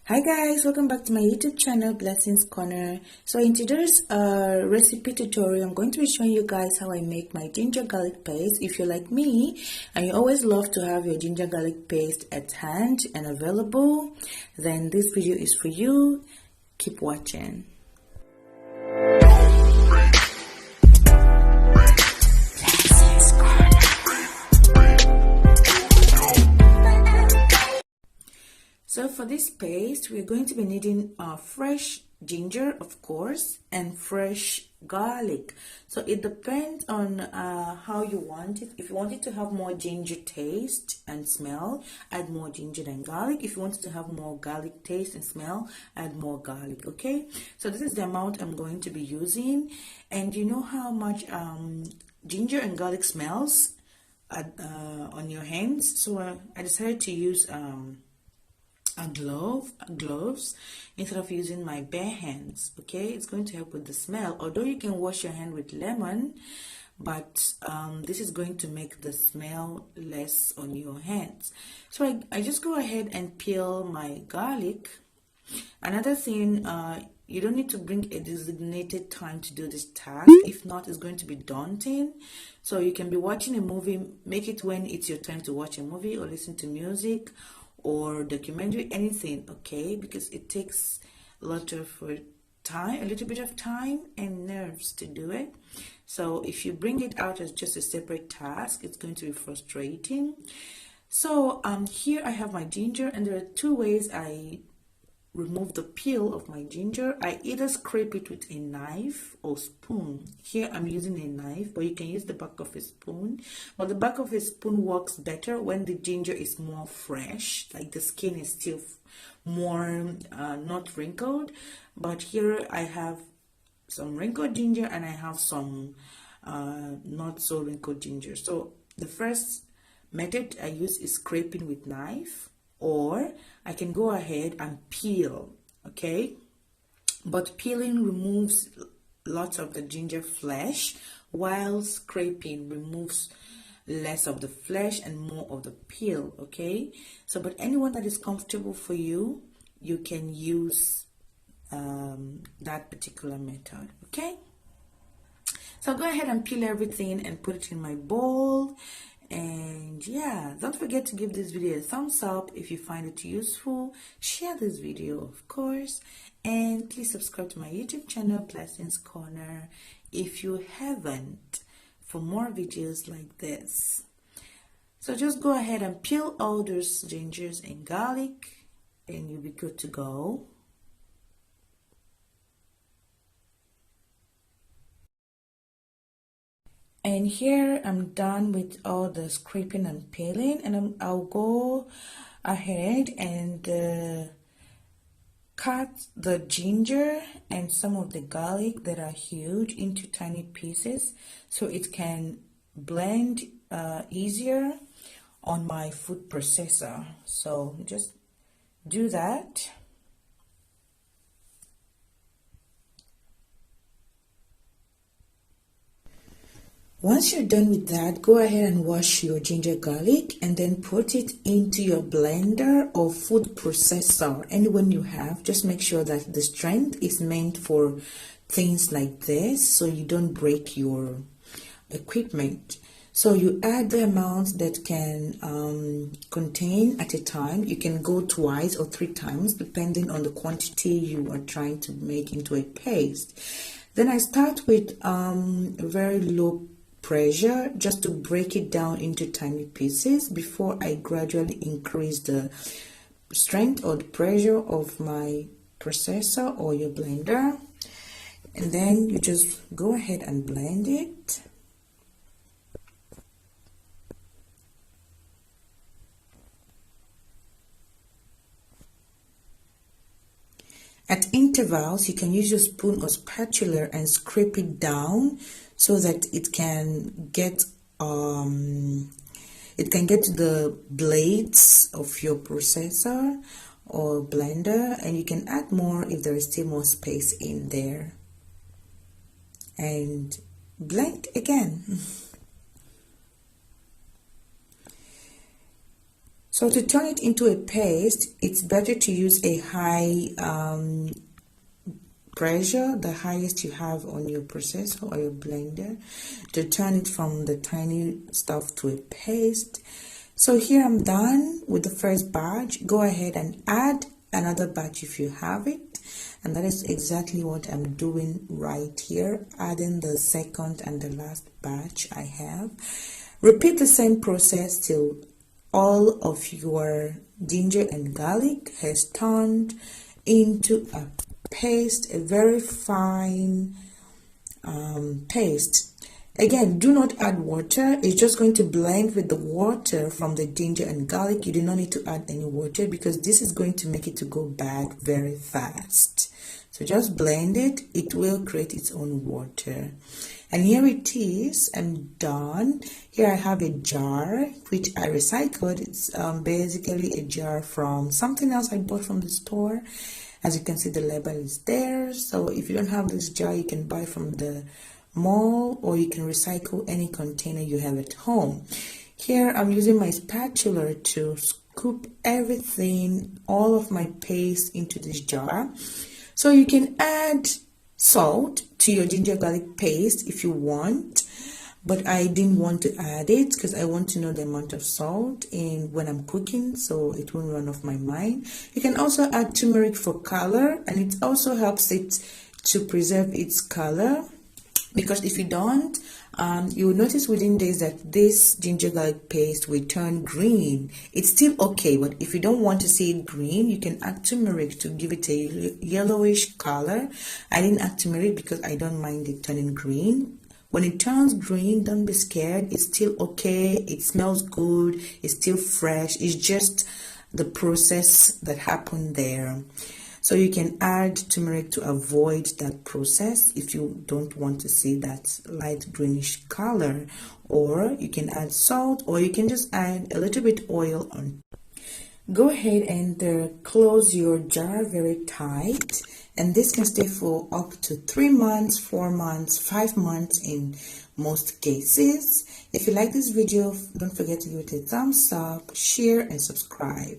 Hi guys, welcome back to my YouTube channel, Blessings Corner. So in today's recipe tutorial, I'm going to be showing you guys how I make my ginger garlic paste. If you're like me and you always love to have your ginger garlic paste at hand and available, then this video is for you. Keep watching. So for this paste, we're going to be needing fresh ginger, of course, and fresh garlic. So it depends on how you want it. If you want it to have more ginger taste and smell, add more ginger than garlic. If you want it to have more garlic taste and smell, add more garlic, okay? So this is the amount I'm going to be using. And you know how much ginger and garlic smells on your hands? So I decided to use gloves instead of using my bare hands. Okay, it's going to help with the smell, although you can wash your hand with lemon, but this is going to make the smell less on your hands. So I just go ahead and peel my garlic. Another thing, you don't need to bring a designated time to do this task. If not, it's going to be daunting. So you can be watching a movie, make it when it's your turn to watch a movie or listen to music or documentary, anything, okay? Because it takes a little bit of time and nerves to do it. So if you bring it out as just a separate task, it's going to be frustrating. So here I have my ginger, and there are two ways I remove the peel of my ginger. I either scrape it with a knife or spoon. Here I'm using a knife, but you can use the back of a spoon. But the back of a spoon works better when the ginger is more fresh, like the skin is still more not wrinkled. But here I have some wrinkled ginger and I have some not so wrinkled ginger. So the first method I use is scraping with knife, or I can go ahead and peel, okay? But peeling removes lots of the ginger flesh, while scraping removes less of the flesh and more of the peel, okay? So, but anyone that is comfortable for you, you can use that particular method, okay? So I'll go ahead and peel everything and put it in my bowl. And yeah, don't forget to give this video a thumbs up if you find it useful. Share this video, of course, and please subscribe to my YouTube channel, Blessings Corner, if you haven't, for more videos like this. So just go ahead and peel all those gingers and garlic and you'll be good to go. And here I'm done with all the scraping and peeling, and I'll go ahead and cut the ginger and some of the garlic that are huge into tiny pieces so it can blend easier on my food processor. So just do that. Once you're done with that, go ahead and wash your ginger garlic and then put it into your blender or food processor. Anyone you have, just make sure that the strength is meant for things like this so you don't break your equipment. So you add the amount that can contain at a time. You can go twice or 3 times depending on the quantity you are trying to make into a paste. Then I start with very low pressure just to break it down into tiny pieces before I gradually increase the strength or the pressure of my processor or your blender, and then you just go ahead and blend it. At intervals, you can use your spoon or spatula and scrape it down so that it can get to the blades of your processor or blender, and you can add more if there is still more space in there. And blend again. So to turn it into a paste, it's better to use a high pressure, the highest you have on your processor or your blender, to turn it from the tiny stuff to a paste. So here I'm done with the first batch. Go ahead and add another batch if you have it, and that is exactly what I'm doing right here, adding the second and the last batch I have. Repeat the same process till all of your ginger and garlic has turned into a paste, a very fine paste. Again, do not add water. It's just going to blend with the water from the ginger and garlic. You do not need to add any water because this is going to make it to go bad very fast. So just blend it. It will create its own water. And here it is. I'm done. Here I have a jar which I recycled. It's basically a jar from something else I bought from the store. As you can see, the label is there. So if you don't have this jar, you can buy from the mall, or you can recycle any container you have at home. Here I'm using my spatula to scoop everything, all of my paste, into this jar. So you can add salt to your ginger garlic paste if you want, but I didn't want to add it because I want to know the amount of salt in when I'm cooking, so it won't run off my mind. You can also add turmeric for color, and it also helps it to preserve its color, because if you don't, you will notice within days that this ginger garlic paste will turn green. It's still okay, but if you don't want to see it green, you can add turmeric to give it a yellowish color. I didn't add turmeric because I don't mind it turning green. When it turns green, don't be scared. It's still okay. It smells good. It's still fresh. It's just the process that happened there. So you can add turmeric to avoid that process if you don't want to see that light greenish color, or you can add salt, or you can just add a little bit oil on. Go ahead and close your jar very tight, and this can stay for up to 3 months, 4 months, 5 months in most cases. If you like this video, don't forget to give it a thumbs up, share, and subscribe.